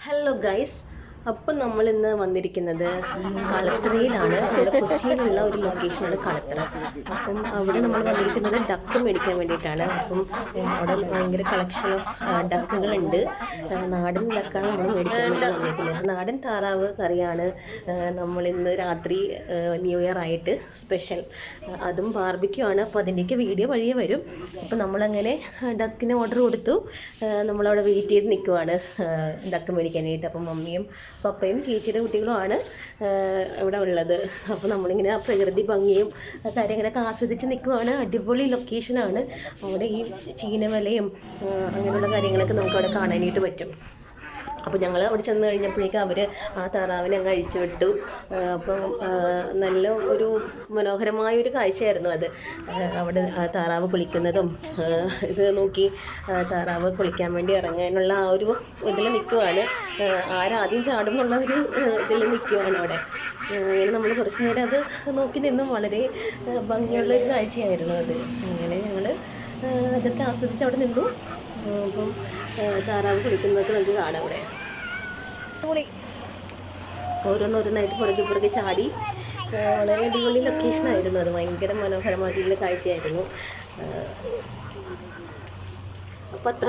Hello guys, അപ്പം നമ്മളിന്ന് വന്നിരിക്കുന്നത് കളത്തറയിലാണ്. നമ്മുടെ കൊച്ചിയിലുള്ള ഒരു ലൊക്കേഷനാണ് കളത്തറ. അപ്പം അവിടെ നമ്മൾ വന്നിരിക്കുന്നത് ഡക്ക് മേടിക്കാൻ വേണ്ടിയിട്ടാണ്. അപ്പം അവിടെ ഭയങ്കര കളക്ഷൻ ഓഫ് ഡക്കുകളുണ്ട്. നാടൻ ഡക്കാണ് നമ്മൾ മേടിക്കാൻ വേണ്ടി വന്നിരിക്കുന്നത്. നാടൻ താറാവ് കറിയാണ് നമ്മളിന്ന് രാത്രി ന്യൂ ഇയർ ആയിട്ട് സ്പെഷ്യൽ. അതും ബാർബിക്യൂ ആണ്. അപ്പോൾ അതിൻ്റെയൊക്കെ വീഡിയോ വഴിയേ വരും. അപ്പോൾ നമ്മളങ്ങനെ ഡക്കിന് ഓർഡർ കൊടുത്തു. നമ്മളവിടെ വെയിറ്റ് ചെയ്ത് നിൽക്കുവാണ് ഡക്ക് മേടിക്കാനായിട്ട്. അപ്പം മമ്മിയും പപ്പയും ചേച്ചിയുടെ കുട്ടികളുമാണ് ഇവിടെ ഉള്ളത്. അപ്പോൾ നമ്മളിങ്ങനെ ആ പ്രകൃതി ഭംഗിയും കാര്യങ്ങളൊക്കെ ആസ്വദിച്ച് നിൽക്കുവാണ്. അടിപൊളി ലൊക്കേഷനാണ്. അവിടെ ഈ ചീനവലയും അങ്ങനെയുള്ള കാര്യങ്ങളൊക്കെ നമുക്കവിടെ കാണാനായിട്ട് പറ്റും. അപ്പോൾ ഞങ്ങൾ അവിടെ ചെന്ന് കഴിഞ്ഞപ്പോഴേക്കും അവർ ആ താറാവിനെ അങ്ങ് അഴിച്ചു വിട്ടു. അപ്പം നല്ല ഒരു മനോഹരമായൊരു കാഴ്ചയായിരുന്നു അത്. അവിടെ താറാവ് കുളിക്കുന്നതും ഇത് നോക്കി താറാവ് കുളിക്കാൻ വേണ്ടി ഇറങ്ങാനുള്ള ആ ഒരു ഇതിൽ നിൽക്കുവാണ്. ആരാദ്യം ചാടും എന്നുള്ള ഒരു ഇതിൽ നിൽക്കുവാണ് അവിടെ. അങ്ങനെ നമ്മൾ കുറച്ച് നേരം അത് നോക്കി നിന്നും വളരെ ഭംഗിയുള്ളൊരു കാഴ്ചയായിരുന്നു അത്. അങ്ങനെ ഞങ്ങൾ അതൊക്കെ ആസ്വദിച്ച് അവിടെ നിന്നു. അപ്പം താറാവ് കുളിക്കുന്നതൊക്കെ നമുക്ക് കാണാം അവിടെ. ഓരോന്നോരോന്നായിട്ട് പുറകെ ചാടി വളരെ അടിപൊളി ലൊക്കേഷനായിരുന്നു അത്. ഭയങ്കര മനോഹരമായിട്ടുള്ള കാഴ്ചയായിരുന്നു. അപ്പം അത്ര